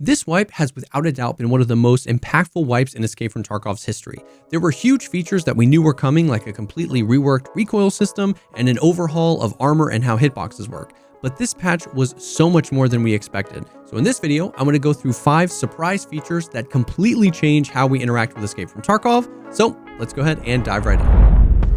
This wipe has without a doubt been one of the most impactful wipes in Escape from Tarkov's history. There were huge features that we knew were coming, like a completely reworked recoil system and an overhaul of armor and how hitboxes work. But this patch was so much more than we expected. So in this video, I'm going to go through 5 surprise features that completely change how we interact with Escape from Tarkov. So let's go ahead and dive right in.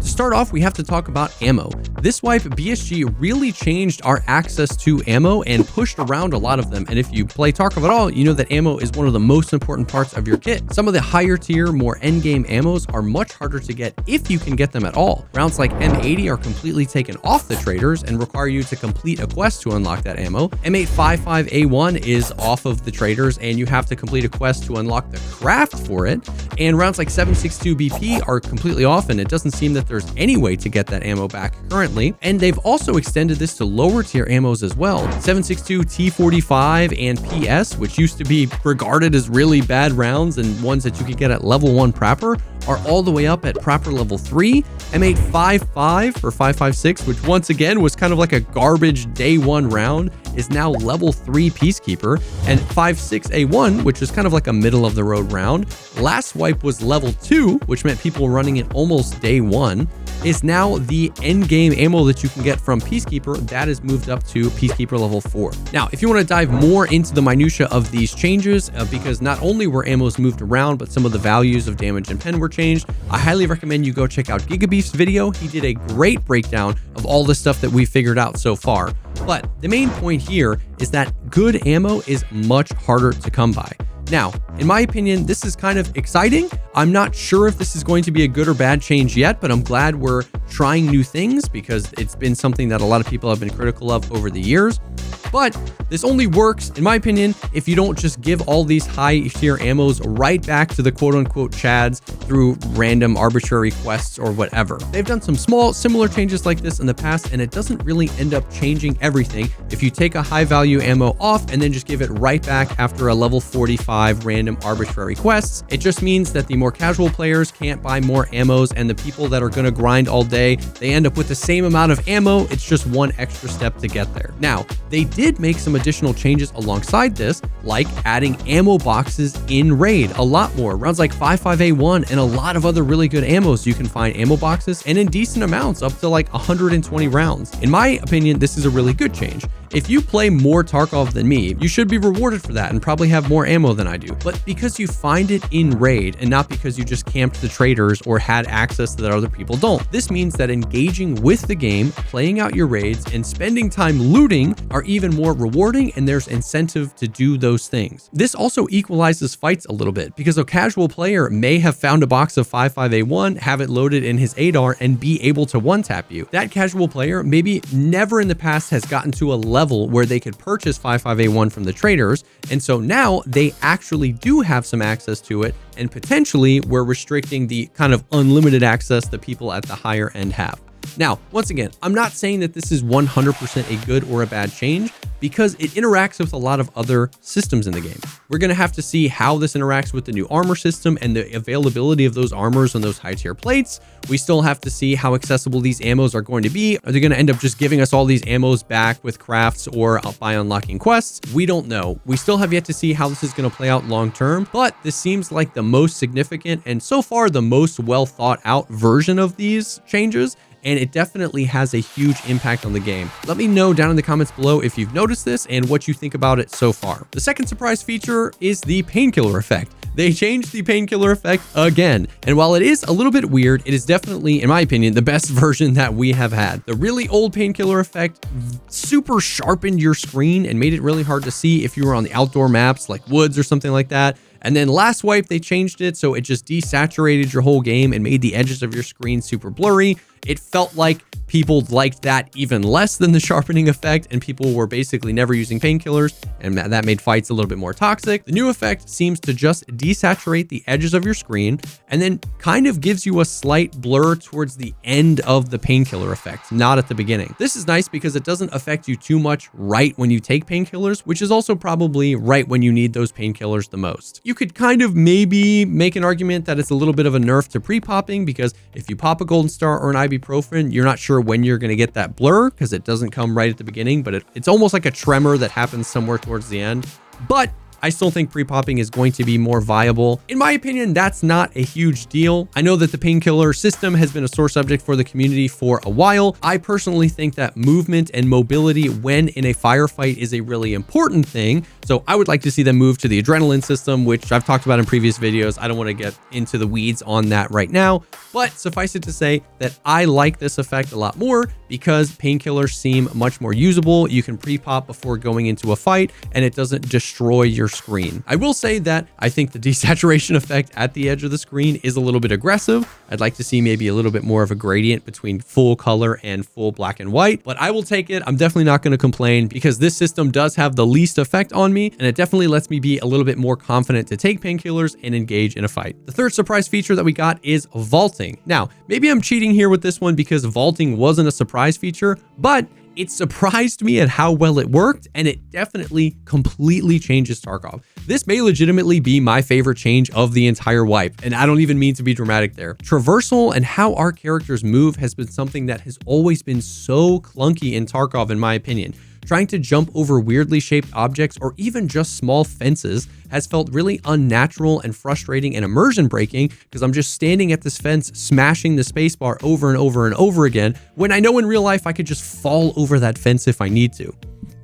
To start off, we have to talk about ammo. This wipe, BSG really changed our access to ammo and pushed around a lot of them. And if you play Tarkov at all, you know that ammo is one of the most important parts of your kit. Some of the higher tier, more endgame ammos are much harder to get if you can get them at all. Rounds like M80 are completely taken off the traders and require you to complete a quest to unlock that ammo. M855A1 is off of the traders and you have to complete a quest to unlock the craft for it. And rounds like 7.62 BP are completely off, and it doesn't seem that there's any way to get that ammo back currently. And they've also extended this to lower tier ammos as well. 7.62 T45 and PS, which used to be regarded as really bad rounds and ones that you could get at level 1 Prapor, are all the way up at Prapor level 3. M855 or 5.56, which once again was kind of like a garbage day 1 round, is now level 3 Peacekeeper. And 5.6A1, which is kind of like a middle of the road round, last wipe was level 2, which meant people were running it almost day 1, is now the end game ammo that you can get from Peacekeeper. That is moved up to Peacekeeper level 4. Now, if you want to dive more into the minutia of these changes, because not only were ammos moved around, but some of the values of damage and pen were changed, I highly recommend you go check out Gigabeef's video. He did a great breakdown of all the stuff that we figured out so far. But the main point here is that good ammo is much harder to come by. Now, in my opinion, this is kind of exciting. I'm not sure if this is going to be a good or bad change yet, but I'm glad we're trying new things because it's been something that a lot of people have been critical of over the years. But this only works, in my opinion, if you don't just give all these high tier ammos right back to the quote unquote chads through random arbitrary quests or whatever. They've done some small similar changes like this in the past, and it doesn't really end up changing everything if you take a high value ammo off and then just give it right back after a level 45 random arbitrary quests. It just means that the more casual players can't buy more ammos, and the people that are going to grind all day, they end up with the same amount of ammo. It's just one extra step to get there. Now, they did make some additional changes alongside this, like adding ammo boxes in raid a lot more. Rounds like 5.5A1 and a lot of other really good ammos, you can find ammo boxes, and in decent amounts, up to like 120 rounds. In my opinion, this is a really good change. If you play more Tarkov than me, you should be rewarded for that and probably have more ammo than I do. But because you find it in raid and not because you just camped the traders or had access that other people don't. This means that engaging with the game, playing out your raids, and spending time looting are even more rewarding, and there's incentive to do those things. This also equalizes fights a little bit because a casual player may have found a box of 5.5A1, have it loaded in his ADAR, and be able to one-tap you. That casual player maybe never in the past has gotten to a level where they could purchase 5.5A1 from the traders, and so now they actually do have some access to it, and potentially we're restricting the kind of unlimited access that people at the higher end have. Now, once again, I'm not saying that this is 100% a good or a bad change because it interacts with a lot of other systems in the game. We're going to have to see how this interacts with the new armor system and the availability of those armors on those high tier plates. We still have to see how accessible these ammos are going to be. Are they going to end up just giving us all these ammos back with crafts or by unlocking quests? We don't know. We still have yet to see how this is going to play out long term, but this seems like the most significant and so far the most well thought out version of these changes. And it definitely has a huge impact on the game. Let me know down in the comments below if you've noticed this and what you think about it so far. The second surprise feature is the Painkiller Effect. They changed the Painkiller Effect again. And while it is a little bit weird, it is definitely, in my opinion, the best version that we have had. The really old Painkiller Effect super sharpened your screen and made it really hard to see if you were on the outdoor maps like woods or something like that. And then last wipe, they changed it so it just desaturated your whole game and made the edges of your screen super blurry. It felt like people liked that even less than the sharpening effect, and people were basically never using painkillers, and that made fights a little bit more toxic. The new effect seems to just desaturate the edges of your screen and then kind of gives you a slight blur towards the end of the Painkiller Effect, not at the beginning. This is nice because it doesn't affect you too much right when you take painkillers, which is also probably right when you need those painkillers the most. You could kind of maybe make an argument that it's a little bit of a nerf to pre-popping, because if you pop a golden star or an ibuprofen, you're not sure when you're going to get that blur because it doesn't come right at the beginning, but it's almost like a tremor that happens somewhere towards the end. But I still think pre-popping is going to be more viable. In my opinion, that's not a huge deal. I know that the Painkiller system has been a sore subject for the community for a while. I personally think that movement and mobility when in a firefight is a really important thing. So I would like to see them move to the adrenaline system, which I've talked about in previous videos. I don't want to get into the weeds on that right now, but suffice it to say that I like this effect a lot more because painkillers seem much more usable. You can pre-pop before going into a fight and it doesn't destroy your screen. I will say that I think the desaturation effect at the edge of the screen is a little bit aggressive. I'd like to see maybe a little bit more of a gradient between full color and full black and white, but I will take it. I'm definitely not going to complain because this system does have the least effect on me, and it definitely lets me be a little bit more confident to take painkillers and engage in a fight. The third surprise feature that we got is vaulting. Now, maybe I'm cheating here with this one because vaulting wasn't a surprise feature, but it surprised me at how well it worked, and it definitely completely changes Tarkov. This may legitimately be my favorite change of the entire wipe, and I don't even mean to be dramatic there. Traversal and how our characters move has been something that has always been so clunky in Tarkov, in my opinion. Trying to jump over weirdly shaped objects or even just small fences has felt really unnatural and frustrating and immersion breaking because I'm just standing at this fence smashing the spacebar over and over and over again when I know in real life I could just fall over that fence if I need to.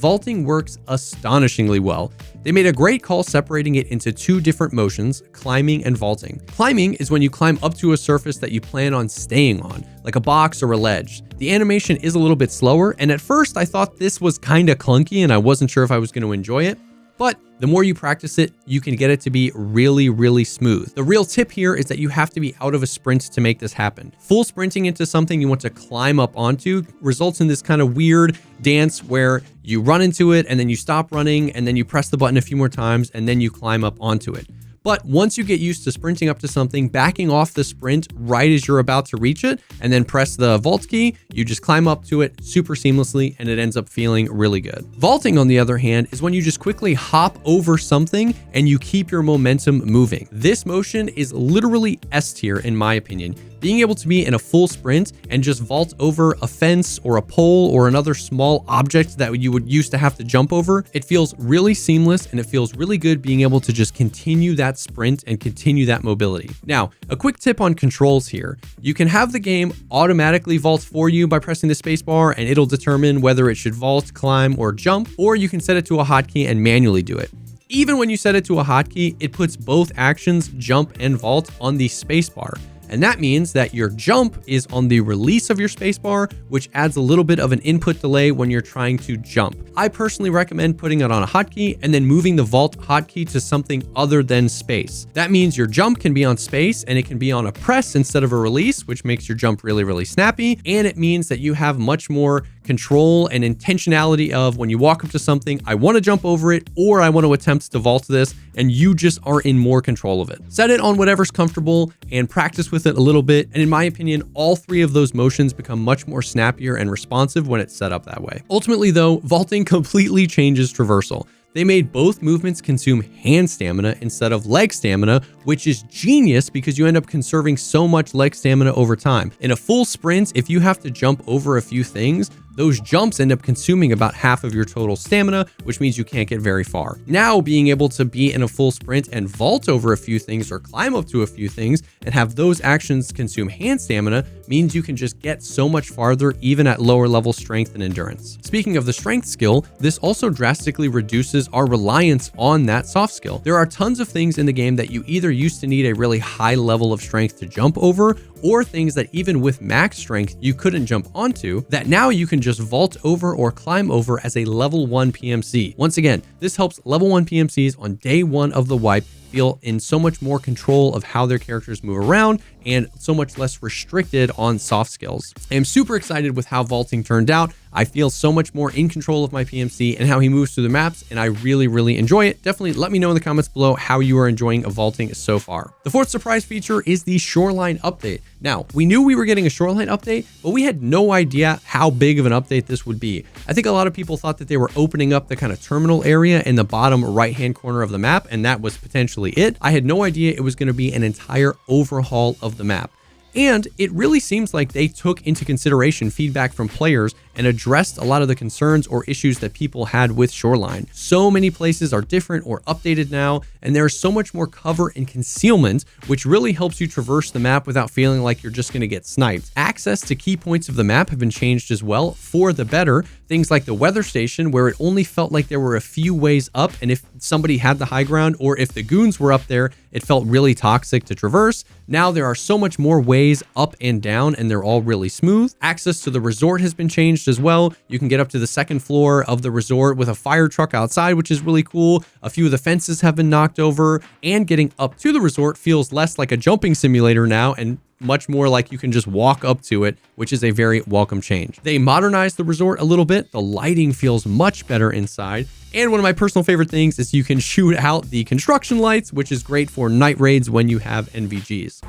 Vaulting works astonishingly well. They made a great call separating it into two different motions, climbing and vaulting. Climbing is when you climb up to a surface that you plan on staying on, like a box or a ledge. The animation is a little bit slower, and at first I thought this was kind of clunky and I wasn't sure if I was going to enjoy it. But the more you practice it, you can get it to be really, really smooth. The real tip here is that you have to be out of a sprint to make this happen. Full sprinting into something you want to climb up onto results in this kind of weird dance where you run into it and then you stop running and then you press the button a few more times and then you climb up onto it. But once you get used to sprinting up to something, backing off the sprint right as you're about to reach it, and then press the vault key, you just climb up to it super seamlessly, and it ends up feeling really good. Vaulting, on the other hand, is when you just quickly hop over something and you keep your momentum moving. This motion is literally S tier in my opinion. Being able to be in a full sprint and just vault over a fence or a pole or another small object that you would used to have to jump over, it feels really seamless and it feels really good being able to just continue that sprint and continue that mobility. Now, a quick tip on controls here. You can have the game automatically vault for you by pressing the spacebar and it'll determine whether it should vault, climb, or jump, or you can set it to a hotkey and manually do it. Even when you set it to a hotkey, it puts both actions, jump and vault, on the spacebar. And that means that your jump is on the release of your spacebar, which adds a little bit of an input delay when you're trying to jump. I personally recommend putting it on a hotkey and then moving the vault hotkey to something other than space. That means your jump can be on space and it can be on a press instead of a release, which makes your jump really, really snappy. And it means that you have much more control and intentionality of when you walk up to something, I want to jump over it or I want to attempt to vault this, and you just are in more control of it. Set it on whatever's comfortable and practice with it a little bit. And in my opinion, all three of those motions become much more snappier and responsive when it's set up that way. Ultimately though, vaulting completely changes traversal. They made both movements consume hand stamina instead of leg stamina, which is genius because you end up conserving so much leg stamina over time. In a full sprint, if you have to jump over a few things, those jumps end up consuming about half of your total stamina, which means you can't get very far. Now, being able to be in a full sprint and vault over a few things or climb up to a few things and have those actions consume hand stamina means you can just get so much farther even at lower level strength and endurance. Speaking of the strength skill, this also drastically reduces our reliance on that soft skill. There are tons of things in the game that you either used to need a really high level of strength to jump over, or things that even with max strength you couldn't jump onto, that now you can just vault over or climb over as a level 1 PMC. Once again, this helps level 1 PMCs on day one of the wipe feel in so much more control of how their characters move around and so much less restricted on soft skills. I am super excited with how vaulting turned out. I feel so much more in control of my PMC and how he moves through the maps, and I really, really enjoy it. Definitely let me know in the comments below how you are enjoying vaulting so far. The fourth surprise feature is the Shoreline update. Now, we knew we were getting a Shoreline update, but we had no idea how big of an update this would be. I think a lot of people thought that they were opening up the kind of terminal area in the bottom right-hand corner of the map, and that was potentially it. I had no idea it was going to be an entire overhaul of the map. And it really seems like they took into consideration feedback from players and addressed a lot of the concerns or issues that people had with Shoreline. So many places are different or updated now, and there's so much more cover and concealment, which really helps you traverse the map without feeling like you're just going to get sniped. Access to key points of the map have been changed as well for the better. Things like the weather station, where it only felt like there were a few ways up, and if somebody had the high ground or if the goons were up there, it felt really toxic to traverse. Now there are so much more ways up and down, and they're all really smooth. Access to the resort has been changed as well. You can get up to the second floor of the resort with a fire truck outside, which is really cool. A few of the fences have been knocked over, and getting up to the resort feels less like a jumping simulator now and much more like you can just walk up to it, which is a very welcome change. They modernized the resort a little bit. The lighting feels much better inside. And one of my personal favorite things is you can shoot out the construction lights, which is great for night raids when you have NVGs.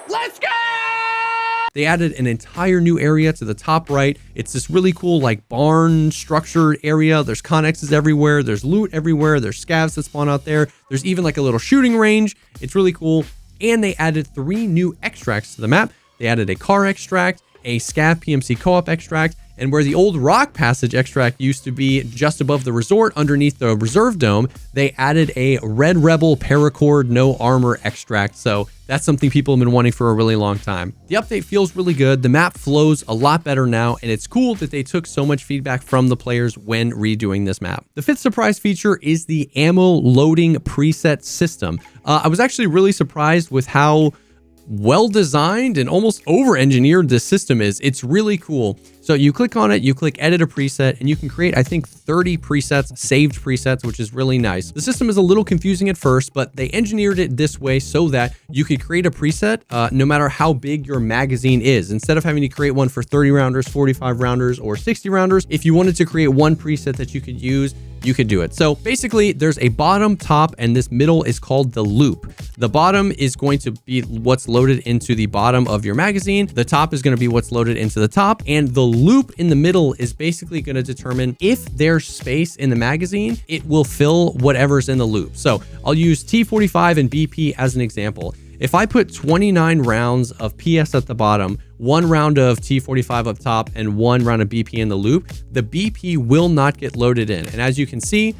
Let's go! They added an entire new area to the top right. It's this really cool like barn structured area. There's Chanegs everywhere. There's loot everywhere. There's scavs that spawn out there. There's even like a little shooting range. It's really cool. And they added 3 new extracts to the map. They added a car extract, a scav PMC co-op extract, and where the old rock passage extract used to be just above the resort underneath the reserve dome, they added a red rebel paracord no armor extract. So that's something people have been wanting for a really long time. The update feels really good. The map flows a lot better now, and it's cool that they took so much feedback from the players when redoing this map. The 5th surprise feature is the ammo loading preset system. I was actually really surprised with how well designed and almost over engineered this system is. It's really cool. So you click on it, you click edit a preset, and you can create, I think, 30 presets, saved presets, which is really nice. The system is a little confusing at first, but they engineered it this way so that you could create a preset no matter how big your magazine is. Instead of having to create one for 30 rounders, 45 rounders, or 60 rounders, if you wanted to create one preset that you could use, you could do it. So basically there's a bottom, top, and this middle is called the loop. The bottom is going to be what's loaded into the bottom of your magazine. The top is going to be what's loaded into the top, and the loop in the middle is basically going to determine if there's space in the magazine, it will fill whatever's in the loop. So I'll use T45 and BP as an example. If I put 29 rounds of PS at the bottom, 1 round of T45 up top, and 1 round of BP in the loop, the BP will not get loaded in. And as you can see,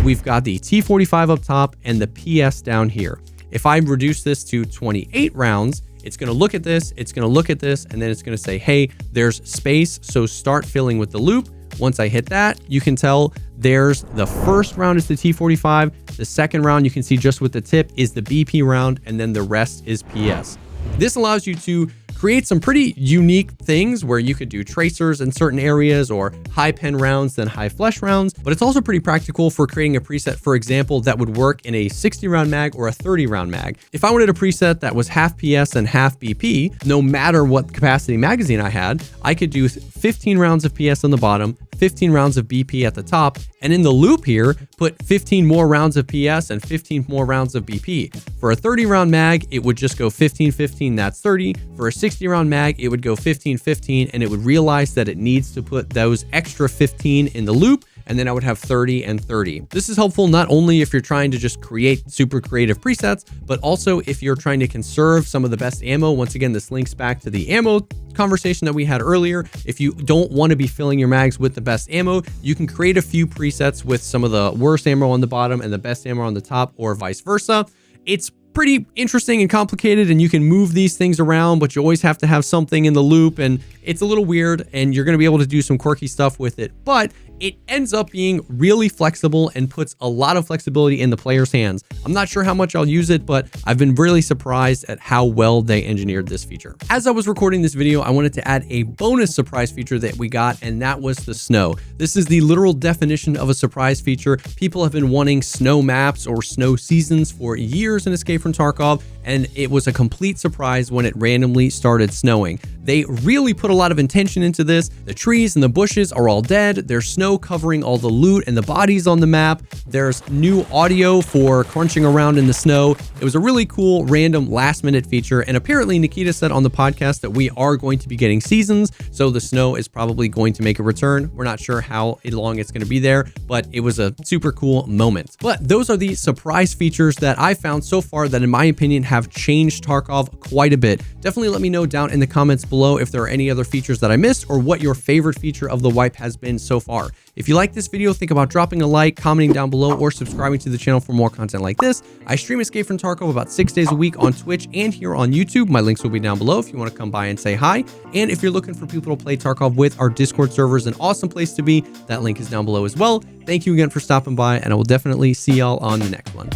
we've got the T45 up top and the PS down here. If I reduce this to 28 rounds, it's going to look at this, it's going to look at this, and then it's going to say, hey, there's space, so start filling with the loop. Once I hit that, you can tell there's the first round is the T45. The second round, you can see just with the tip, is the BP round, and then the rest is PS. This allows you to create some pretty unique things where you could do tracers in certain areas or high pen rounds than high flesh rounds, but it's also pretty practical for creating a preset, for example, that would work in a 60 round mag or a 30 round mag. If I wanted a preset that was half PS and half BP, no matter what capacity magazine I had, I could do 15 rounds of PS on the bottom, 15 rounds of BP at the top, and in the loop here, put 15 more rounds of PS and 15 more rounds of BP. For a 30 round mag, it would just go 15, 15, that's 30. For a 60 round mag, it would go 15, 15, and it would realize that it needs to put those extra 15 in the loop, and then I would have 30 and 30. This is helpful not only if you're trying to just create super creative presets, but also if you're trying to conserve some of the best ammo. Once again, this links back to the ammo conversation that we had earlier. If you don't want to be filling your mags with the best ammo, you can create a few presets with some of the worst ammo on the bottom and the best ammo on the top, or vice versa. It's pretty interesting and complicated, and you can move these things around, but you always have to have something in the loop, and it's a little weird, and you're going to be able to do some quirky stuff with it, but it ends up being really flexible and puts a lot of flexibility in the player's hands. I'm not sure how much I'll use it, but I've been really surprised at how well they engineered this feature. As I was recording this video, I wanted to add a bonus surprise feature that we got, and that was the snow. This is the literal definition of a surprise feature. People have been wanting snow maps or snow seasons for years in Escape from Tarkov, and it was a complete surprise when it randomly started snowing. They really put a lot of intention into this. The trees and the bushes are all dead. There's snow snow covering all the loot and the bodies on the map. There's new audio for crunching around in the snow. It was a really cool, random, last-minute feature, and apparently Nikita said on the podcast that we are going to be getting seasons, so the snow is probably going to make a return. We're not sure how long it's going to be there, but it was a super cool moment. But those are the surprise features that I found so far that, in my opinion, have changed Tarkov quite a bit. Definitely let me know down in the comments below if there are any other features that I missed or what your favorite feature of the wipe has been so far. If you like this video, think about dropping a like, commenting down below, or subscribing to the channel for more content like this. I stream Escape from Tarkov about 6 days a week on Twitch and here on YouTube. My links will be down below if you want to come by and say hi. And if you're looking for people to play Tarkov with, our Discord server is an awesome place to be. That link is down below as well. Thank you again for stopping by, and I will definitely see y'all on the next one.